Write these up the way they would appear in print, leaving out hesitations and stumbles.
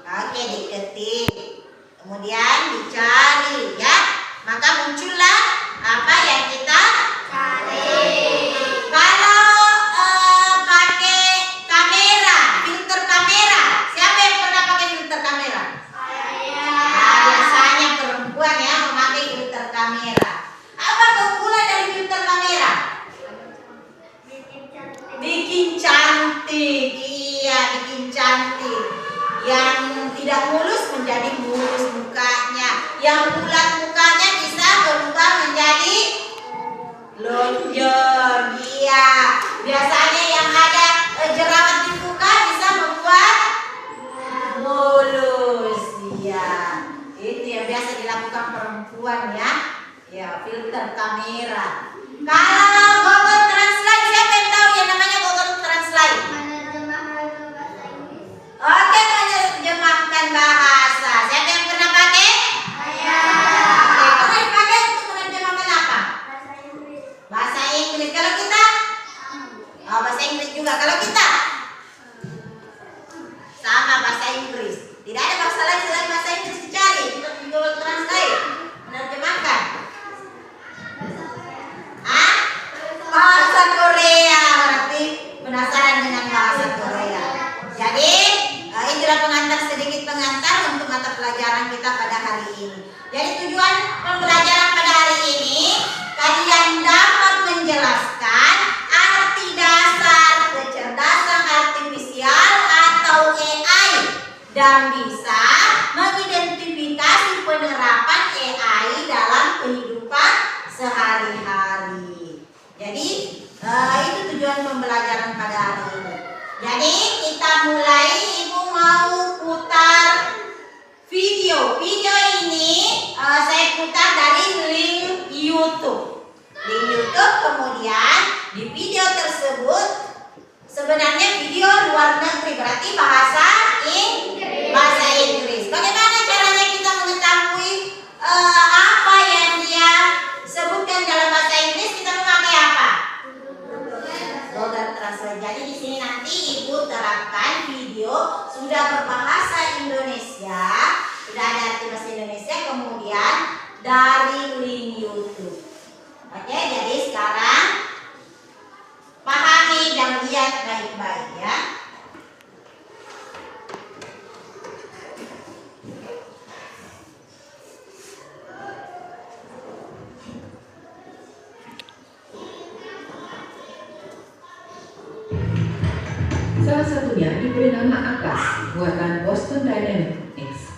Oke, diketik. Kemudian dicari ya. Maka muncullah apa yang kita cari. Kalau pakai kamera, filter kamera, siapa yang pernah pakai filter kamera? Saya. Nah, biasanya perempuan ya memakai filter kamera. Apa keunggulan dari filter kamera? Bikin cantik. Iya, bikin cantik. Yang tidak mulus menjadi mulus mukanya, yang bulat mukanya bisa berubah menjadi lonjong. Iya, biasanya yang ada jerawat di muka bisa membuat mulus. Iya, itu yang biasa dilakukan perempuan ya. Ya, filter kamera. Kalau Google Translate, siapa yang tahu yang namanya Google Translate? Oke, menerjemahkan bahasa. Siapa yang pernah pakai? Saya. Oke, pernah dipakai untuk menerjemahkan apa? Bahasa Inggris. Bahasa Inggris. Kalau kita? Oh, bahasa Inggris juga. Kalau kita? Sama, bahasa Inggris. Tidak ada bahasa lain selain bahasa Inggris dicari untuk Google Translate menerjemahkan. Hah? Bahasa Korea. Berarti penasaran dengan bahasa Korea. Jadi inilah pengantar untuk mata pelajaran kita pada hari ini. Jadi tujuan pembelajaran pada hari ini, kalian dapat menjelaskan arti dasar kecerdasan artifisial atau AI dan bisa mengidentifikasi penerapan AI dalam kehidupan sehari-hari. Jadi itu tujuan pembelajaran pada hari ini. Jadi kita mulai, Ibu mau putar video. Video ini saya putar dari link YouTube. Link YouTube, kemudian di video tersebut sebenarnya video luar negeri, berarti bahasa Inggris. Bagaimana caranya kita mengetahui apa yang dia sebutkan dalam bahasa Inggris? Kita memakai apa? Google Translate. Jadi di sini nanti Ibu terapkan video sudah berbahasa Indonesia, sudah ada arti bahasa Indonesia, kemudian dari link YouTube. Oke, jadi sekarang pahami dan lihat baik-baik ya. Salah satunya diberi nama Atlas, buatan Boston Dynamics.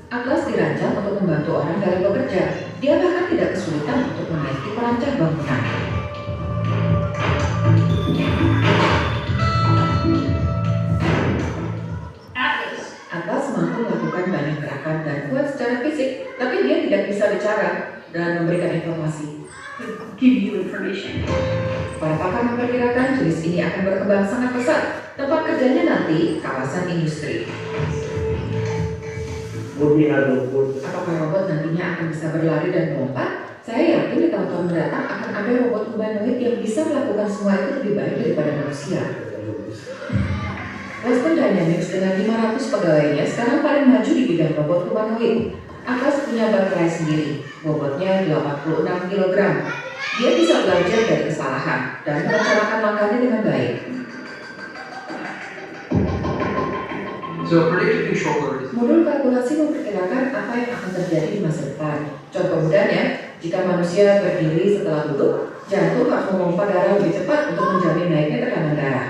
Atlas dirancang untuk membantu orang dalam bekerja. Dia bahkan tidak kesulitan untuk menaiki perancang bangunan. Atlas mampu melakukan banyak gerakan dan kuat secara fisik, tapi dia tidak bisa bicara dan memberikan informasi. Give you information. Para pakar memperkirakan jenis ini akan berkembang sangat pesat. Tempat kerjanya nanti kawasan industri. Apakah robot nantinya akan bisa berlari dan melompat? Saya yakin di tahun-tahun mendatang akan ada robot humanoid yang bisa melakukan semua itu lebih baik daripada manusia. Boston Dynamics dengan 500 pegawainya sekarang paling maju di bidang robot humanoid. Atlas punya baterai sendiri, bobotnya 86 kg. Dia bisa belajar dari kesalahan dan merencanakan langkahnya dengan baik. So predictive controller is Modul kalkulasi memperkirakan apa yang akan terjadi di masa depan. Contoh mudahnya, jika manusia berdiri setelah duduk, jantung harus memompa darah lebih cepat untuk menjamin naiknya tekanan darah.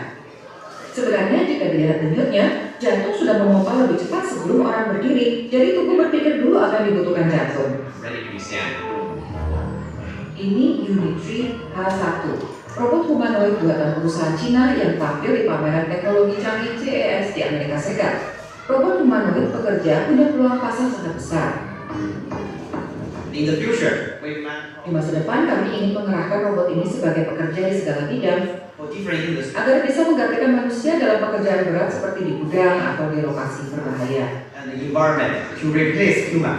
Sebenarnya jika dilihat denyutnya, jantung sudah memompa lebih cepat sebelum orang berdiri, jadi tubuh berpikir dulu akan dibutuhkan jantung. ready to be stand. Ini Unitree H1, robot humanoid buatan perusahaan Cina yang tampil di pameran teknologi canggih CES di Amerika Serikat. Robot humanoid pekerja punya peluang pasar sangat besar. In the future, we plan Di masa depan kami ingin mengerahkan robot ini sebagai pekerja di segala bidang for different industries agar bisa menggantikan manusia dalam pekerjaan berat seperti di gudang atau di lokasi berbahaya. and the environment to replace human.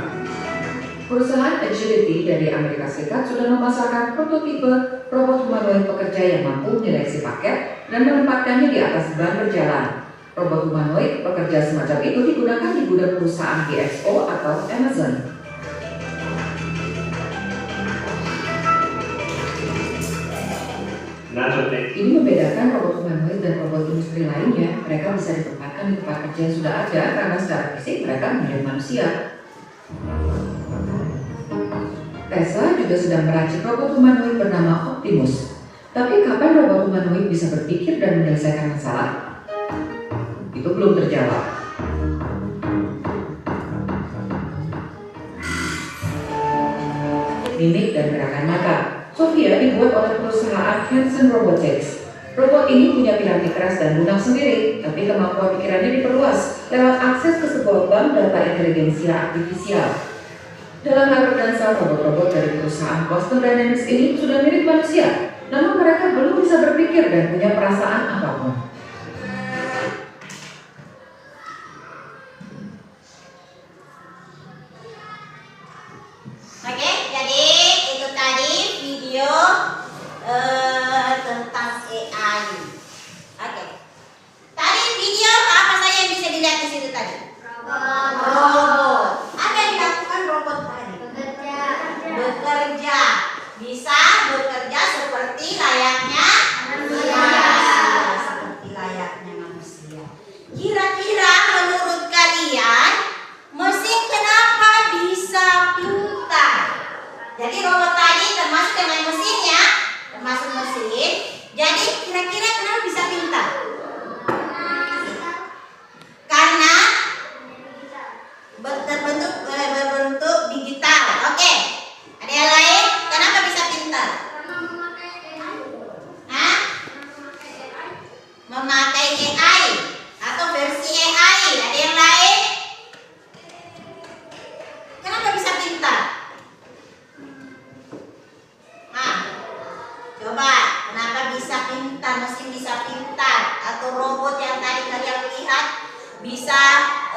Perusahaan Agility dari Amerika Serikat sudah memasarkan prototipe robot humanoid pekerja yang mampu menyeleksi paket dan menempatkannya di atas ban berjalan. Robot humanoid pekerja semacam itu digunakan di gudang perusahaan GXO atau Amazon. Ini membedakan robot humanoid dan robot industri lainnya. Mereka bisa ditempatkan di tempat kerja yang sudah ada karena secara fisik mereka mirip manusia. Tesla juga sedang meracik robot humanoid bernama Optimus. Tapi kapan robot humanoid bisa berpikir dan menyelesaikan masalah? Itu belum terjawab. Mimik dan gerakan mata. Sophia dibuat oleh perusahaan Hanson Robotics. Robot ini punya piranti keras dan lunak sendiri, tapi kemampuan pikirannya diperluas lewat akses ke sebuah bank data intelijensia artifisial. Dalam hal berdasar, robot-robot dari perusahaan Boston Dynamics ini sudah mirip manusia, namun mereka belum bisa berpikir dan punya perasaan apapun. Oke, jadi itu tadi video tentang AI. Oke. Tadi video apa saja yang bisa dilihat di situ tadi? Robot. Apa yang dilakukan robot tadi? Bekerja. Bisa bekerja seperti layaknya manusia. Seperti layaknya manusia. Kira-kira menurut kalian mesin kenapa bisa pintar? Jadi robot tadi termasuk dengan mesinnya, termasuk mesin. Jadi kira-kira kenapa bisa pintar? Karena berbentuk digital. Oke. Ada yang lain? Kenapa bisa pintar? Hah? Memakai AI atau versi AI. Ada yang lain? Kenapa bisa pintar? Nah, coba kenapa bisa pintar? Mesin bisa pintar atau robot yang tadi kalian lihat bisa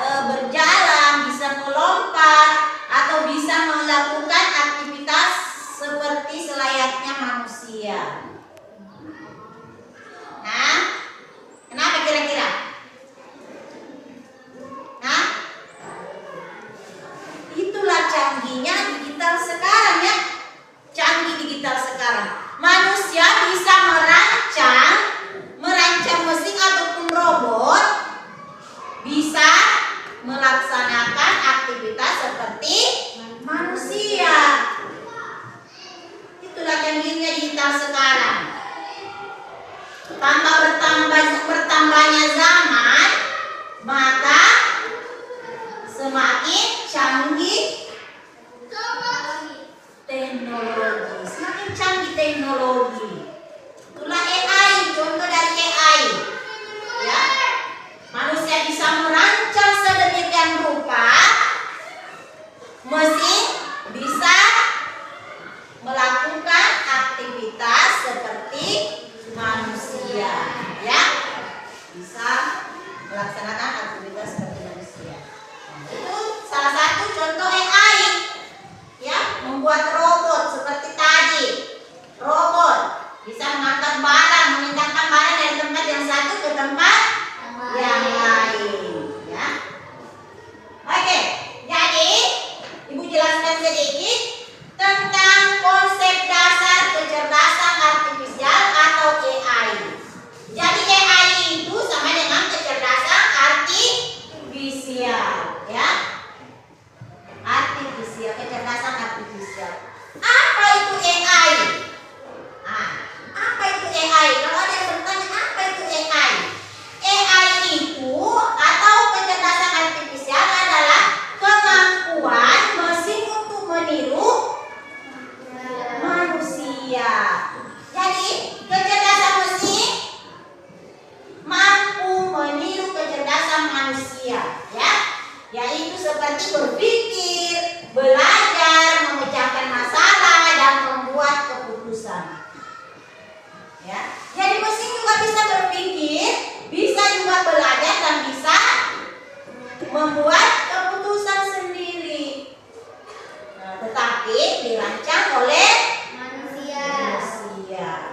berjalan, bisa melompat, atau bisa melakukan aktivitas seperti selayaknya manusia. Nah, kenapa kira-kira? Nah, itulah canggihnya digital sekarang ya. Canggih digital sekarang. Manusia bisa merancang mesin ataupun robot bisa melaksanakan aktivitas seperti manusia. Itulah canggihnya digital sekarang. Tambah bertambahnya zaman, maka semakin canggih teknologi. Semakin canggih teknologi. Itulah AI, contoh dari AI. Ya. Manusia bisa merancang sedemikian rupa, mesin bisa melakukan aktivitas seperti manusia, ya, bisa melaksanakan aktivitas seperti manusia. Itu salah satu contoh AI, ya, membuat robot seperti tadi. Robot bisa mengangkat barang, memindahkan barang dari tempat yang satu ke tempat yang lain, ya. Oke, jadi Ibu jelaskan sedikit tentang konsep dasar kecerdasan artifisial atau AI. Jadi AI itu sama dengan kecerdasan artifisial, ya. Artifisial, kecerdasan artifisial. Apa itu AI? Nah, apa itu AI? Kalau ada yang bertanya apa itu AI? AI itu atau kecerdasan artifisial adalah kemampuan mesin untuk meniru manusia. Jadi kecerdasan mesin mampu meniru kecerdasan manusia, ya, yaitu seperti berpikir, belajar, memecahkan masalah dan membuat keputusan. Ya, jadi mesin juga bisa berpikir, bisa juga belajar dan bisa membuat keputusan sendiri. Nah, tetapi dirancang oleh manusia.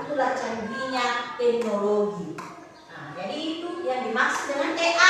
Itulah canggihnya teknologi. Nah, jadi itu yang dimaksud dengan AI.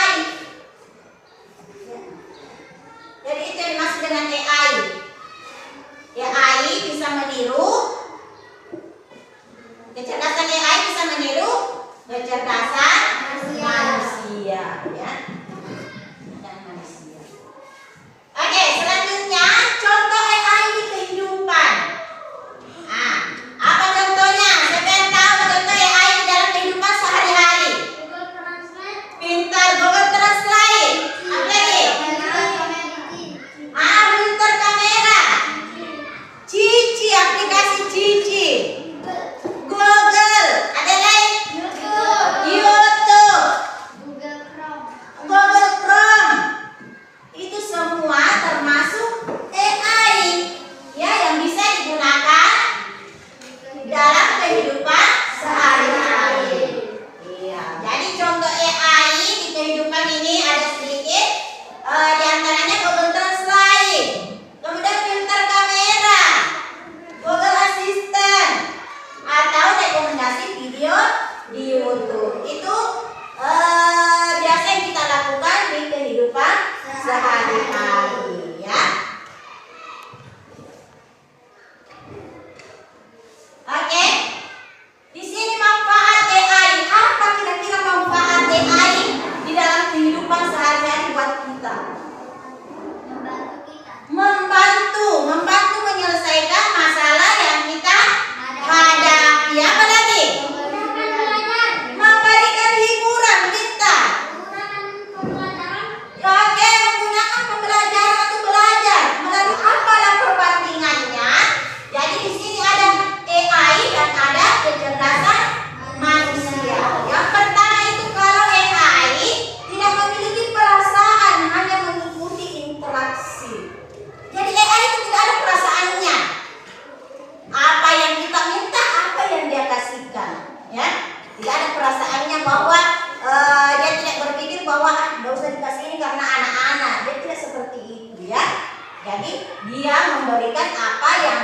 memberikan apa yang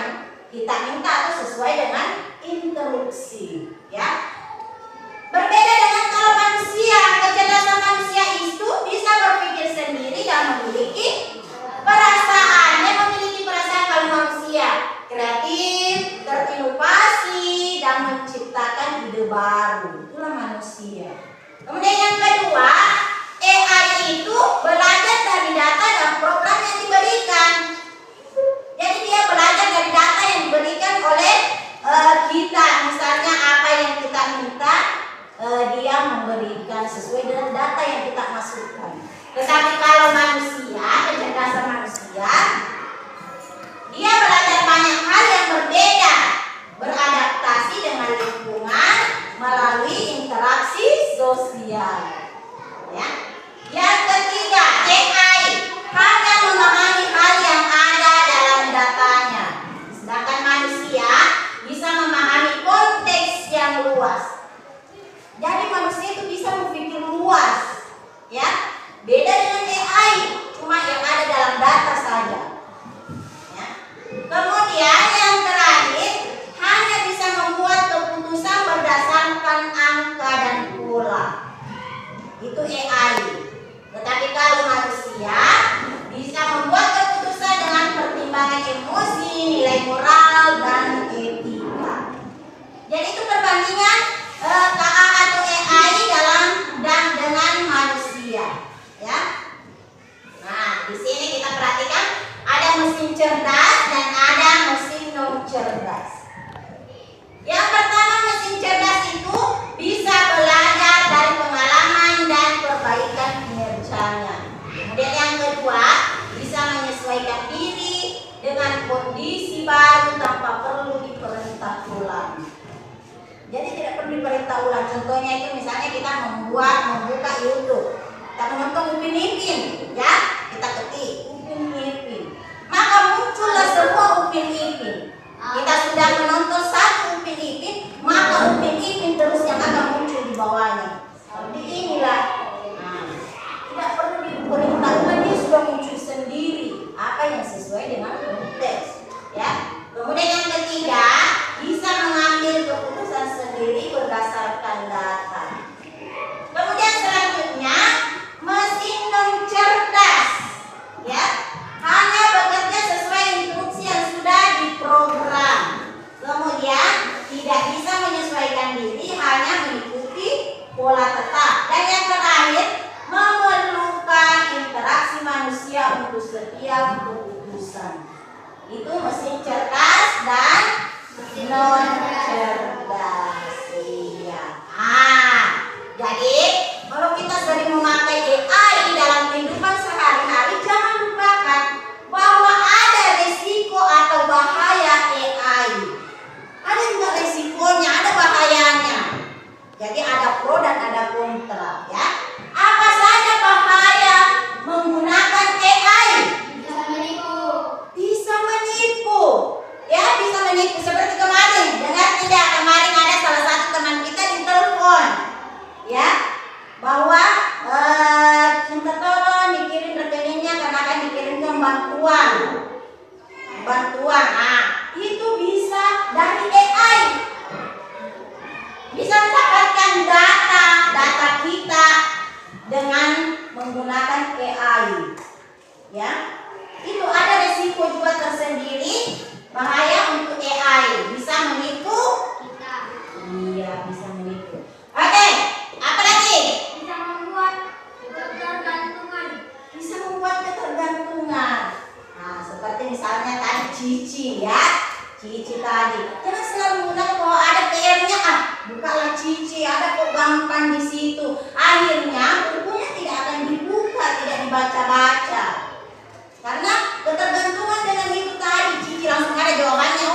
kita minta atau sesuai dengan instruksi, ya. Berbeda dengan kalau manusia, kecerdasan manusia itu bisa berpikir sendiri dan memiliki perasaan. Yang memiliki perasaan kalau manusia kreatif, berinovasi, dan menciptakan ide baru. Itulah manusia. Kemudian yang kedua, AI itu belajar dari data dan program yang diberikan. Jadi dia belajar dari data yang diberikan oleh kita. Misalnya apa yang kita minta, dia memberikan sesuai dengan data yang kita masukkan. Tetapi kalau manusia, kecerdasan manusia, dia belajar banyak hal yang berbeda, beradaptasi dengan lingkungan melalui interaksi sosial. Ya. Yang ketiga, AI hanya memahami hal yang ada dalam datanya, sedangkan manusia bisa memahami konteks yang luas. Jadi manusia itu bisa berpikir luas, ya. Beda dengan AI, cuma yang ada dalam data saja. Ya. Kemudian yang terakhir, hanya bisa membuat keputusan berdasarkan angka dan pola. Itu AI. Tetapi kalau manusia bisa membuat keputusan dengan pertimbangan emosi, nilai moral, dan etika. Jadi itu perbandingan KA atau AI dengan manusia, ya. Nah, di sini kita perhatikan ada mesin cerdas dan ada mesin non cerdas. Yang pertama, mesin cerdas itu bisa belajar dari pengalaman dan perbaikan kinerjanya. Kemudian yang kedua, bisa menyesuaikan diri dengan kondisi baru tanpa perlu diperintah ulang. Jadi tidak perlu diperintah ulang. Contohnya itu misalnya kita membuka YouTube, kita menonton Upin Ipin, ya, kita ketik Upin Ipin, maka muncullah semua Upin Ipin. Kita sudah menonton satu Upin Ipin, maka Upin Ipin terus yang akan muncul di bawahnya. Seperti inilah. Nah, tidak perlu diperintah ulang, dia sudah muncul sendiri apa yang sesuai dengan konteks, ya. Kemudian yang ketiga, bisa mengambil keputusan sendiri berdasarkan data. Kemudian selanjutnya, mesin non cerdas, ya, hanya bekerja sesuai instruksi yang sudah diprogram. Kemudian tidak bisa menyesuaikan diri, hanya mengikuti pola tetap. Dan yang terakhir, memerlukan interaksi manusia untuk setiap keputusan. Itu mesin cerdas dan non cerdas. Iya. Jadi kalau kita sering memakai AI dalam kehidupan sehari-hari, jangan lupakan bahwa ada risiko atau bahaya AI. Ada juga risikonya, ada bahayanya. Jadi ada pro dan ada kontra, ya. Apa saja bahaya menggunakan AI? Bisa menipu, ya, bisa menipu. Seperti kemarin, dengar tidak? Kemarin ada salah satu teman kita ditelepon, ya, bahwa minta tolong dikirim rekeningnya karena akan dikirimkan bantuan. Itu bisa dari AI. Bisa mendapatkan data kita dengan menggunakan AI, ya. Itu ada risiko juga tersendiri, bahaya untuk AI, bisa menipu kita. Iya, bisa menipu. Oke, apa lagi? Bisa membuat ketergantungan. Bisa membuat ketergantungan. Nah, seperti misalnya tadi Cici, ya. Cici tadi. Jangan selalu menggunakan bahwa ada PR-nya, bukalah Cici, ada kok gampang di situ. Akhirnya bukunya tidak akan dibuka, tidak dibaca-baca. Karena ketergantungan dengan itu tadi, Cici langsung ada jawabannya,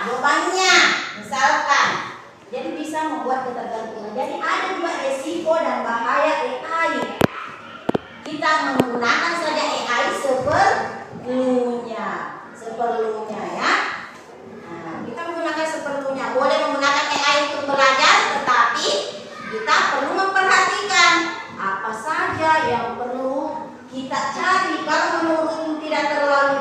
jawabannya, misalkan. Jadi bisa membuat ketergantungan. Jadi ada juga resiko dan bahaya AI. Kita menggunakan saja AI seperlunya, ya. Nah, kita menggunakan seperlunya. Boleh menggunakan AI untuk belajar, tetapi kita perlu memperhatikan apa saja yang perlu kita cari. Kalau menurut tidak terlalu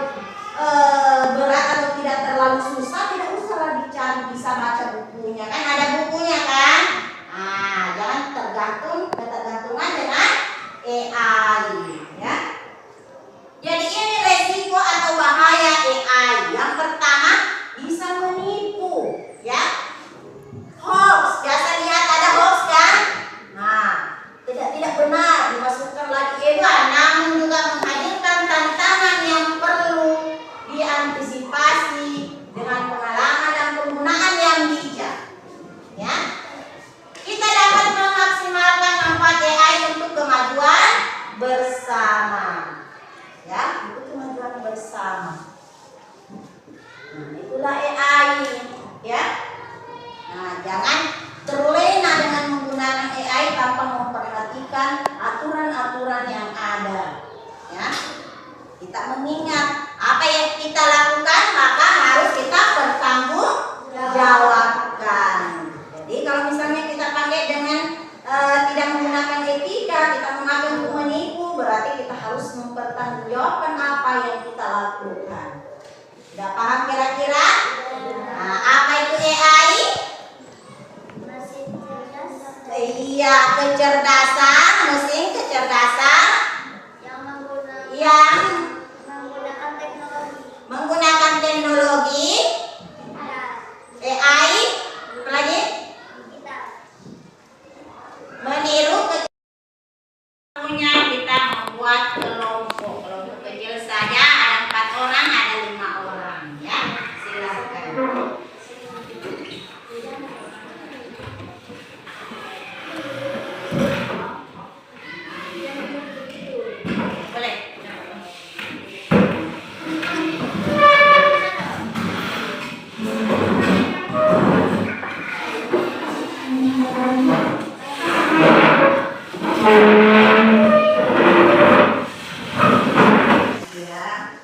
kita mengingat apa yang kita lakukan, maka harus kita pertanggungjawabkan. Jadi kalau misalnya kita pakai dengan tidak menggunakan etika, kita memakai untuk menipu, berarti kita harus mempertanggungjawabkan apa yang kita lakukan. Sudah paham kira-kira? Nah, apa itu AI? Iya, kecerdasan, mesin kecerdasan yang menggunakan teknologi AI, apa lagi? Meniru kecerdasannya. Kita membuat kelompok kecil saja, ada 4 orang, ada 5 orang, ya. Silakan. Boleh. Ya.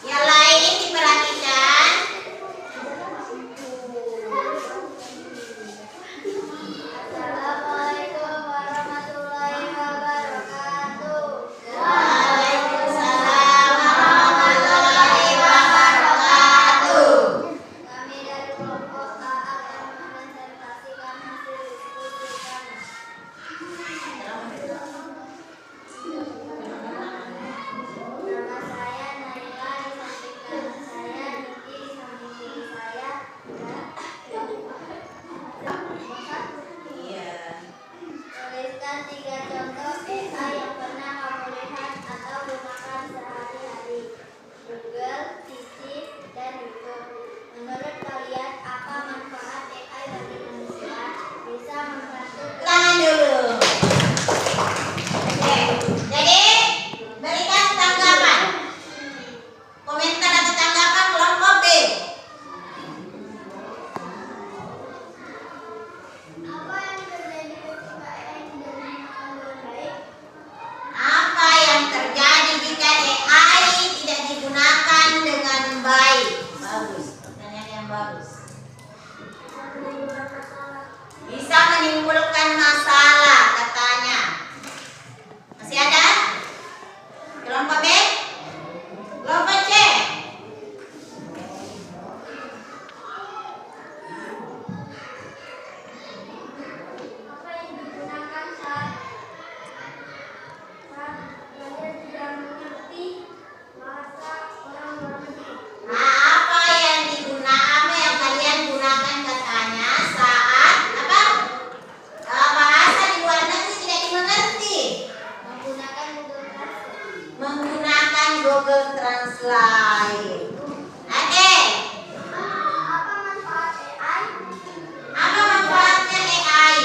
Yang lain diperhatikan. Assalamualaikum warahmatullahi wabarakatuh. Waalaikumsalam warahmatullahi wabarakatuh. Kami dari kelompok A akan merepresentasikan hasil diskusi kami. Nama saya Naila, di samping kanan saya Niki, di samping kiri saya Iya. tuliskan 3 contoh AI yang pernah kamu lihat atau gunakan sehari-hari. Google, Cicip, dan YouTube. Menurut kalian apa manfaat AI bagi manusia? Bisa membantu Tangan dulu. Oke. Jadi berikan tanggapan. Komentar atau tanggapan kelompok B. apa yang terjadi ketika AI tidak digunakan dengan baik? Apa yang terjadi jika AI tidak digunakan dengan baik? Bagus. Pertanyaan yang bagus. Bisa menimbulkan masalah katanya. Masih ada? Kelompok B? Kelompok C? Apa yang digunakan saat kalian tidak mengerti bahasa orang luar negeri? Nah, apa yang kalian gunakan katanya saat apa? Bahasa di luar negeri tidak dimengerti. Menggunakan Menggunakan Google Translate. Google Translate. Oke. Apa manfaat AI? Apa manfaatnya AI?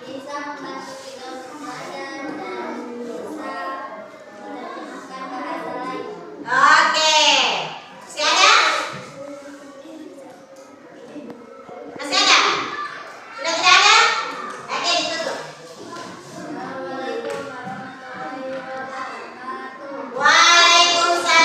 Bisa membantu kita untuk belajar dan bisa menerjemahkan bahasa lain. Oke. Masih ada? Masih ada? Sudah tidak ada? Oke, ditutup. Assalamualaikum warahmatullahi wabarakatuh. Waalaikumsalam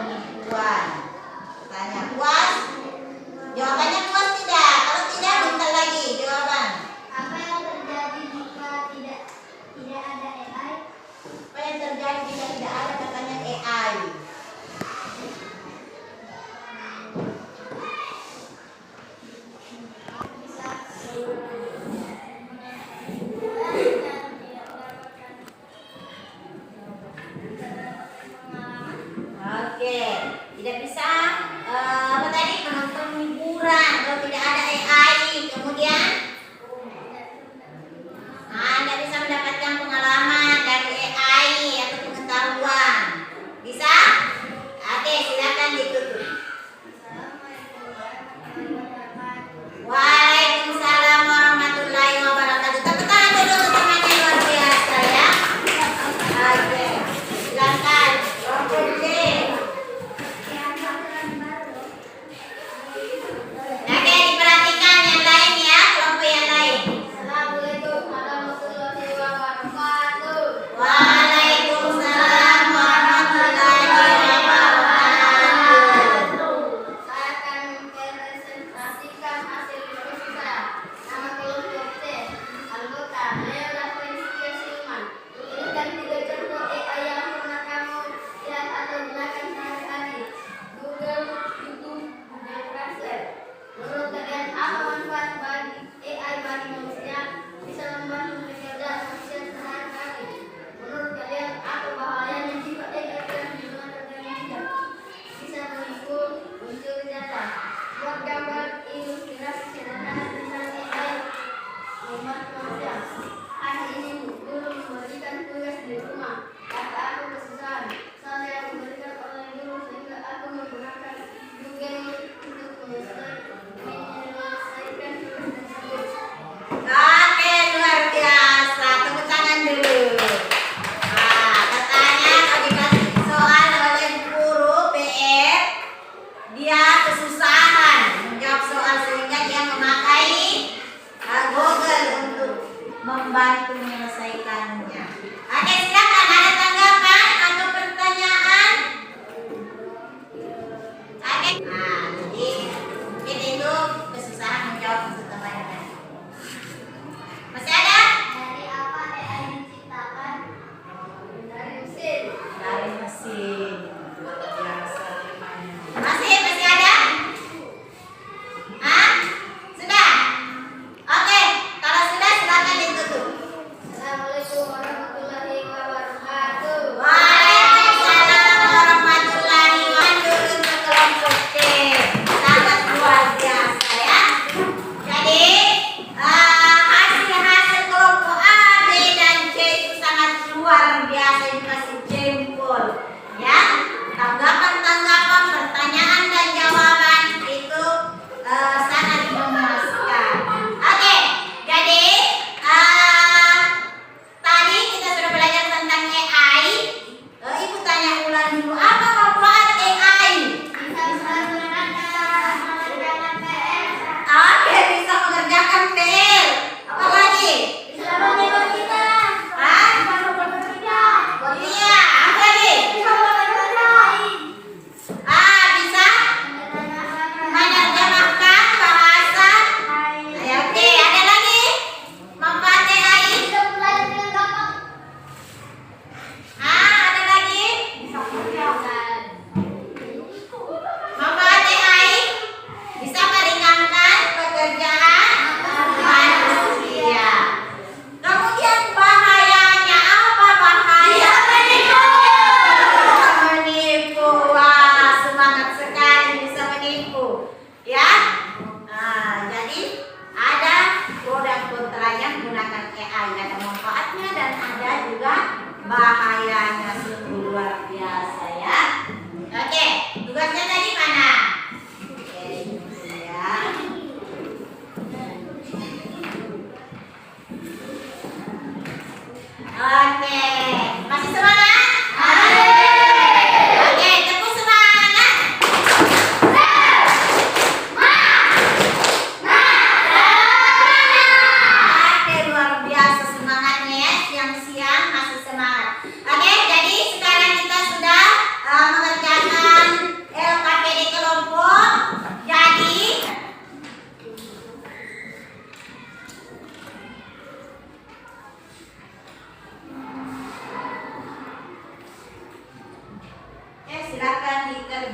penipuan. Tanya puas? Jawabannya puas tidak? Kalau tidak, minta lagi jawaban. Apa yang terjadi jika tidak ada AI? Apa yang terjadi jika tidak ada katanya AI? Bisa pengalaman. Oke, tidak bisa apa tadi menonton hiburan kalau tidak ada AI. Kemudian Anda bisa mendapatkan pengalaman dari AI atau pengetahuan. Bisa? Oke, silakan ditutup. Waalaikumsalam warahmatullahi wabarakatuh. Tepuk tangan dulu untuk temannya, luar biasa ya. Oke, silakan. Oke. Oke, diperhatikan yang lain ya, kelompok yang lain. Assalamualaikum warahmatullahi wabarakatuh. Waalaikumsalam warahmatullahi wabarakatuh. Saya akan mempresentasikan hasil diskusi saya. Nama kelompok C, anggota Nela Felicia Silman. Tuliskan 3 contoh AI yang pernah kamu lihat atau gunakan sehari-hari. Google, YouTube, Google Translate. Menurut kalian apa manfaat bagi AI bagi manusia? Bisa membantu pekerjaan manusia sehari-hari. Menurut kalian apa bahayanya jika AI telah digunakan dengan bijak? Bisa menipu, mencuri data. Buat gambar ilustrasi sederhana tentang AI membantu manusia. Hari ini guru memberikan tugas di rumah. Kata aku kesusahan. Saya memberikan oleh guru sehingga aku menggunakan Google Meet untuk menyelesaikan tugas tersebut. Oke, luar biasa. Tepuk tangan dulu. Nah, katanya kalau dikasih soal oleh guru PR, dia kesusahan menjawab soal sehingga dia memakai Google untuk membantu menyelesaikannya. Oke, silakan ada tanggapan atau pertanyaan? Oke. Nah, jadi mungkin itu kesusahan menjawab untuk teman-teman. Masih ada? Dari apa AI diciptakan? Dari mesin. Dari mesin. Luar biasa temannya. Masih ada? Hah? Sudah? Oke, kalau sudah silakan ditutup. Assalamualaikum warahmatullahi wabarakatuh. Waalaikumsalam warahmatullahi wabarakatuh untuk kelompok C. Sangat luar biasa ya. Jadi hasil kelompok A, B, dan C itu sangat luar biasa. Dikasih jempol ya. Tanggapan-tanggapan, pertanyaan dan jawaban itu sangat memuaskan. Oke, jadi tadi kita sudah belajar tentang AI. Ibu tanya ulang dulu, apa manfaat AI? Bisa mengerjakan PR. Oke, bisa mengerjakan PR. Apa lagi? Bisa membantu kita. Hah? Bisa membantu kita. Iya, apa lagi? Bisa membantu orang lain. Bisa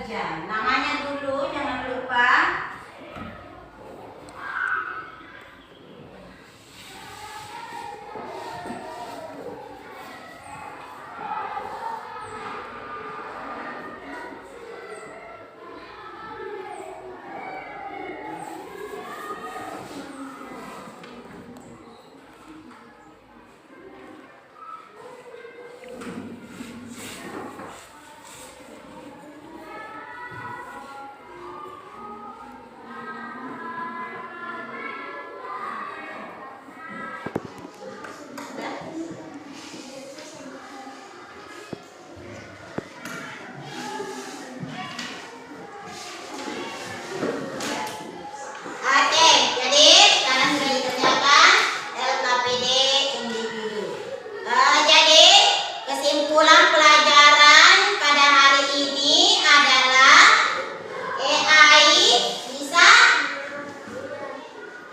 bekerja. Namanya dulu jangan lupa. Oke, jadi sekarang sudah dikerjakan LKPD individu. Jadi kesimpulan pelajaran pada hari ini adalah AI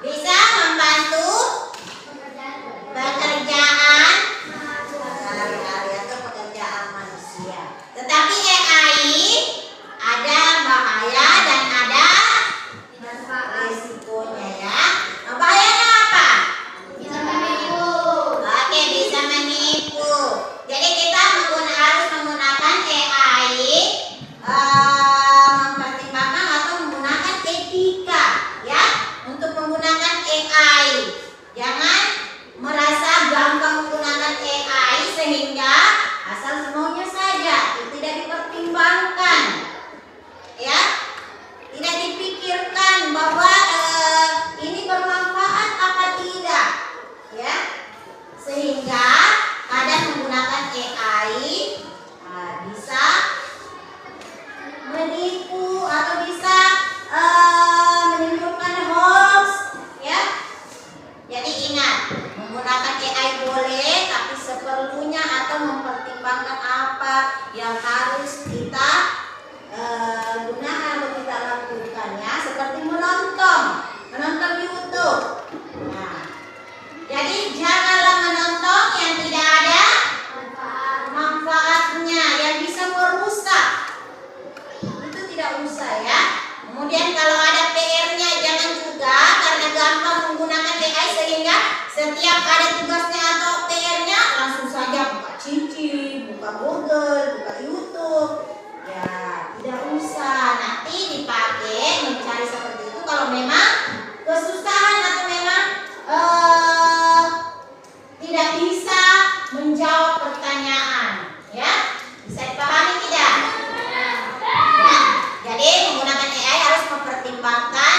bisa membantu pekerjaan sehari-hari atau pekerjaan manusia. Tetapi AI ada bahaya dan ada risikonya ya. Bahayanya apa? Bisa menipu. Oke, bisa menipu. Jadi kita harus menggunakan AI, mempertimbangkan atau menggunakan etika ya untuk menggunakan AI. Jangan merasa gampang menggunakan AI sehingga asal semaunya saja, tidak dipertimbangkan ya. Tidak dipikirkan bahwa ini bermanfaat apa tidak ya, sehingga kadang menggunakan AI bisa menipu atau bisa menimbulkan hoax ya. Jadi ingat, menggunakan AI boleh, tapi seperlunya atau mempertimbangkan apa yang harus kita gunakan atau kita lakukan ya, seperti menonton YouTube. Nah, jadi janganlah menonton yang tidak ada manfaatnya, yang bisa merusak. Itu tidak usah ya. Kemudian kalau ada PR-nya jangan juga, karena gampang menggunakan AI sehingga setiap ada tugasnya atau PR-nya langsung saja buka Cici, buka Google, buka YouTube. Ya, tidak usah. Nanti dipakai mencari seperti itu kalau memang kesusahan atau memang tidak bisa menjawab pertanyaan. Ya, bisa dipahami tidak? Ya, jadi menggunakan AI harus mempertimbangkan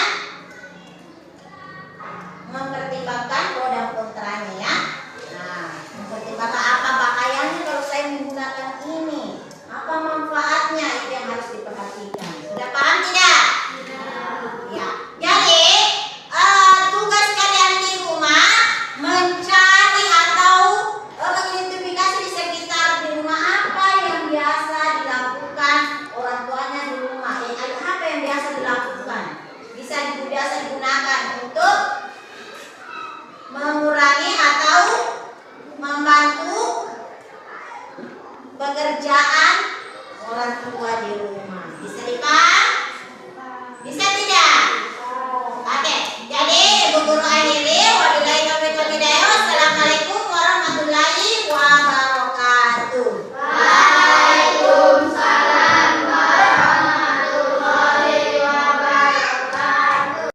pro dan kontranya ya. Nah, mempertimbangkan apa bahayanya kalau saya menggunakan ini, apa manfaatnya, itu yang harus diperhatikan. Sudah paham tidak? Ya. Jadi tugas kalian di rumah mencari atau mengidentifikasi di sekitar di rumah apa yang biasa dilakukan orang tuanya di rumah. Apa yang biasa dilakukan? Biasa digunakan untuk mengurangi atau membantu pekerjaan orang tua di rumah. Bisa dipahami?